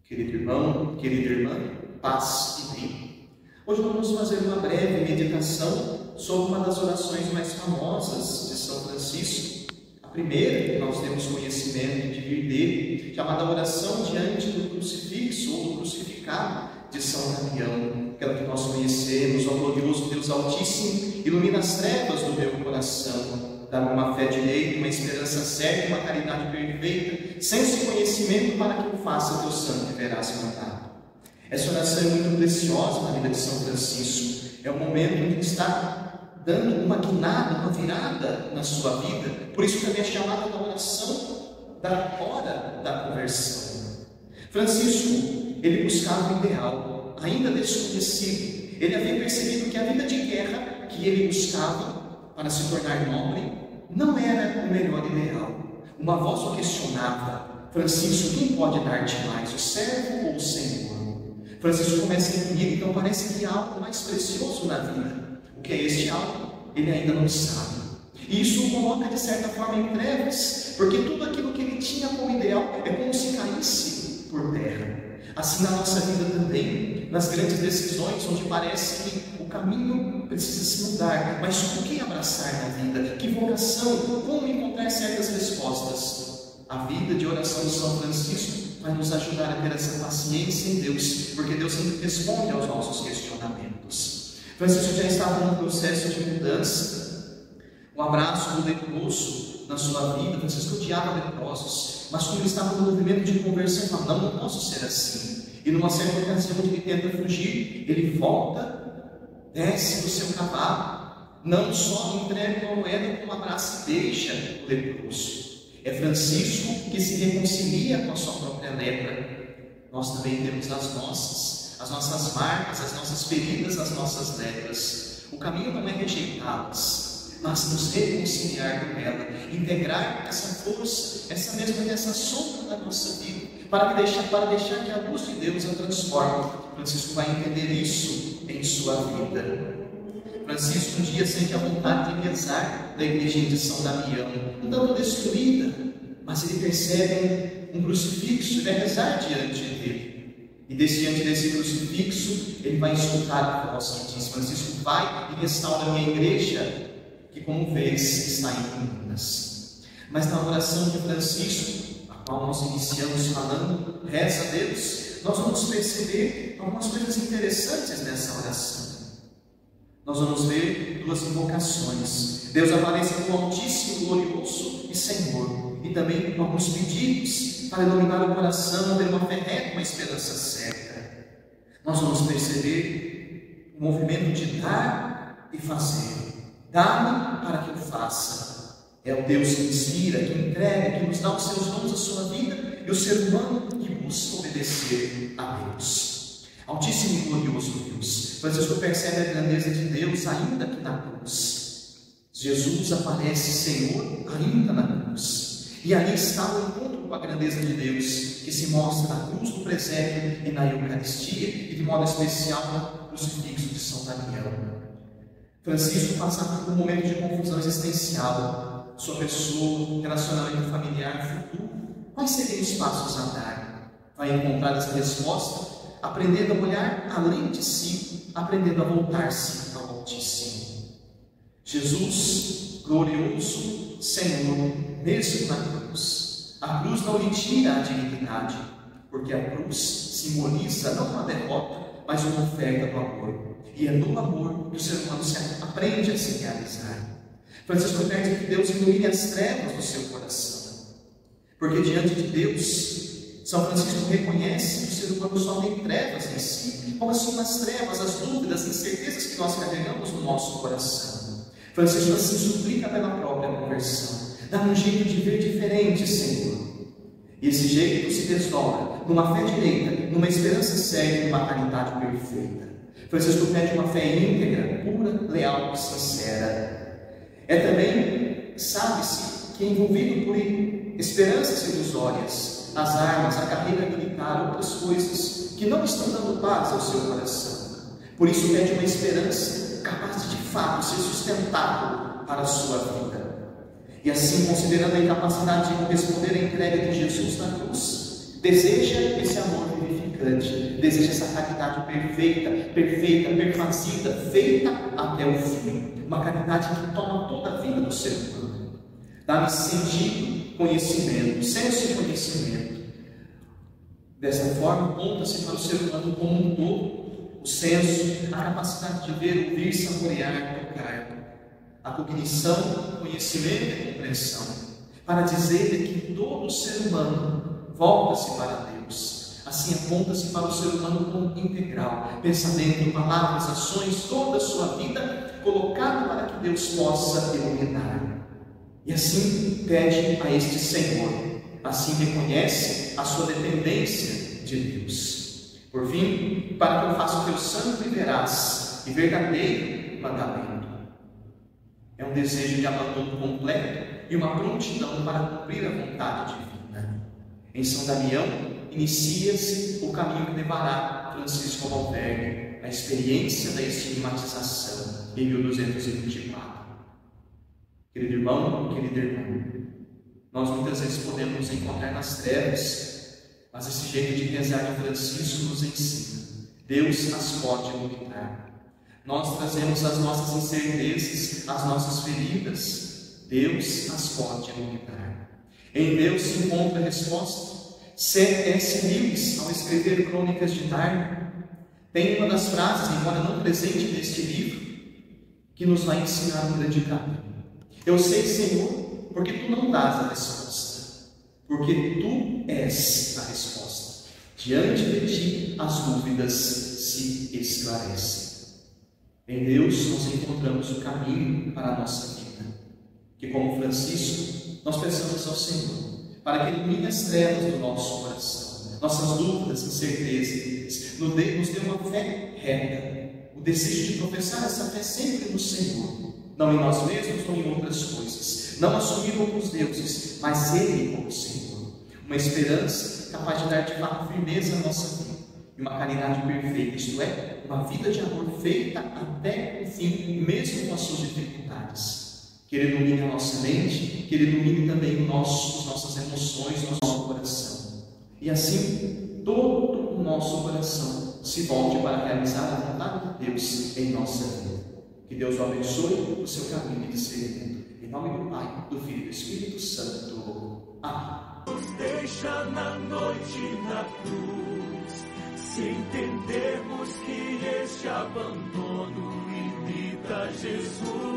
Querido irmão, querida irmã, paz e bem. Hoje vamos fazer uma breve meditação sobre uma das orações mais famosas de São Francisco. A primeira que nós temos conhecimento de vir dele, chamada oração diante do crucifixo ou do crucificado de São Damião. Aquela que nós conhecemos: ó glorioso Deus Altíssimo, ilumina as trevas do meu coração. Dá-me uma fé direita, uma esperança certa, uma caridade perfeita, senso e conhecimento para que eu faça teu santo e veraz mandado. Essa oração é muito preciosa na vida de São Francisco. É o momento em que está dando uma guinada, uma virada na sua vida. Por isso também é chamada da oração da hora da conversão. Francisco, ele buscava o ideal, ainda desconhecido. Ele havia percebido que a vida de guerra que ele buscava para se tornar nobre não era o melhor ideal. Uma voz o questionava: Francisco, quem pode dar-te mais, o servo ou o Senhor? Francisco começa a entender, então parece que há algo mais precioso na vida. O que é este algo? Ele ainda não sabe. E isso o coloca de certa forma em trevas, porque tudo aquilo que ele tinha como ideal é como se caísse por terra. Assim na nossa vida também, nas grandes decisões, onde parece que o caminho precisa se mudar, mas o que abraçar na vida? Que vocação? Como encontrar certas respostas? A vida de oração de São Francisco vai nos ajudar a ter essa paciência em Deus, porque Deus sempre responde aos nossos questionamentos. Francisco já estava num processo de mudança. O abraço do leproso na sua vida, Francisco odiava leprosos, mas quando ele estava no movimento de conversão, ele fala: não posso ser assim. E numa certa ocasião onde ele tenta fugir, ele volta, desce do seu cavalo, não só entrega uma moeda, como abraça e deixa o leproso. É Francisco que se reconcilia com a sua própria lepra. Nós também temos as nossas marcas, as nossas feridas, as nossas lepras. O caminho não é rejeitá-las, mas nos reconciliar com ela, integrar essa força, essa sombra da nossa vida, para deixar que a luz de Deus a transforme. Francisco vai entender isso em sua vida. Francisco um dia sente a vontade de rezar da igrejinha de São Damião, um tanto destruída, mas ele percebe um crucifixo e vai rezar diante dele. E diante desse crucifixo, ele vai escutar a voz que diz: Francisco, vai e restaura a minha igreja, que como vês está em ruínas. Mas na oração de Francisco, a qual nós iniciamos falando, reza a Deus, nós vamos perceber algumas coisas interessantes nessa oração. Nós vamos ver duas invocações. Deus aparece como Altíssimo, glorioso e Senhor, e também alguns pedidos para iluminar o coração, ter uma fé reta, uma esperança certa. Nós vamos perceber o movimento de dar e fazer. Dá-me para que eu faça. É o Deus que inspira, que entrega, que nos dá os seus dons, a sua vida, e o ser humano que busca obedecer a Deus. Altíssimo e glorioso Deus. Francisco percebe a grandeza de Deus ainda que na cruz. Jesus aparece Senhor ainda na cruz. E ali está o encontro com a grandeza de Deus, que se mostra na cruz do presépio e na Eucaristia, e de modo especial no crucifixo de São Damião. Francisco passa por um momento de confusão existencial, sua pessoa, relacionamento familiar, futuro. Quais seriam os passos a dar? Vai encontrar essa resposta aprendendo a olhar além de si, aprendendo a voltar-se ao Altíssimo. Jesus, glorioso Senhor, mesmo na cruz. A cruz não lhe tira a dignidade, porque a cruz simboliza não uma derrota, mas uma oferta do amor. E é no amor que o ser humano aprende a se realizar. Francisco pede que Deus ilumine as trevas do seu coração, porque diante de Deus, São Francisco reconhece que o ser humano só tem trevas em si. Quais são as trevas, as dúvidas, as incertezas que nós carregamos no nosso coração? Francisco assim suplica pela própria conversão. Dá um jeito de ver diferente, Senhor. E esse jeito se desdobra numa fé direita, numa esperança séria e numa caridade perfeita. Francisco pede uma fé íntegra, pura, leal e sincera. É também, sabe-se, que é envolvido por esperanças ilusórias, as armas, a carreira militar, outras coisas que não estão dando paz ao seu coração. Por isso pede uma esperança capaz de fato ser sustentável para a sua vida. E assim, considerando a incapacidade de corresponder à entrega de Jesus na cruz, deseja esse amor vivificado. perseverante, deseja essa caridade perfeita, perfazida, feita até o fim. Uma caridade que toma toda a vida do ser humano. Dá-lhe sentido, conhecimento, senso e conhecimento. Dessa forma, aponta-se para o ser humano como um todo, o senso, a capacidade de ver, ouvir, saborear, tocar, a cognição, conhecimento e compreensão, para dizer que todo ser humano volta-se para Deus. Assim, aponta-se para o ser humano como integral, pensamento, palavras, ações, toda a sua vida colocada para que Deus possa iluminar. E assim pede a este Senhor, assim reconhece a sua dependência de Deus. Por fim, para que eu faça o teu santo e veraz e verdadeiro mandamento. É um desejo de abandono completo e uma prontidão para cumprir a vontade divina. Em São Damião, inicia-se o caminho que levará Francisco ao Albergue, a experiência da estigmatização, em 1224. Querido irmão, querida irmã, nós muitas vezes podemos nos encontrar nas trevas, mas esse jeito de rezar de Francisco nos ensina: Deus as pode iluminar. Nós trazemos as nossas incertezas, as nossas feridas, Deus as pode iluminar. Em Deus se encontra a resposta. C.S. Lewis, ao escrever Crônicas de Nárnia, tem uma das frases, embora não presente neste livro, que nos vai ensinar um grande caminho. Eu sei, Senhor, porque Tu não dás a resposta, porque Tu és a resposta. Diante de Ti as dúvidas se esclarecem. Em Deus nós encontramos o caminho para a nossa vida, que como Francisco nós peçamos ao Senhor para que ilumine as trevas do nosso coração, nossas dúvidas, incertezas, nos dê uma fé reta, o desejo de professar essa fé sempre no Senhor, não em nós mesmos ou em outras coisas, não assumir outros deuses, mas Ele como Senhor, uma esperança capaz de dar de fato firmeza à nossa vida, e uma caridade perfeita, isto é, uma vida de amor feita até o fim, mesmo com as suas dificuldades. Que Ele ilumine a nossa mente, que Ele ilumine também as nossas emoções, o nosso coração. E assim, todo o nosso coração se volte para realizar a vontade de Deus em nossa vida. Que Deus o abençoe o seu caminho de discernimento. Em nome do Pai, do Filho e do Espírito Santo. Amém. Nos deixa na noite na cruz, se entendermos que este abandono imita Jesus.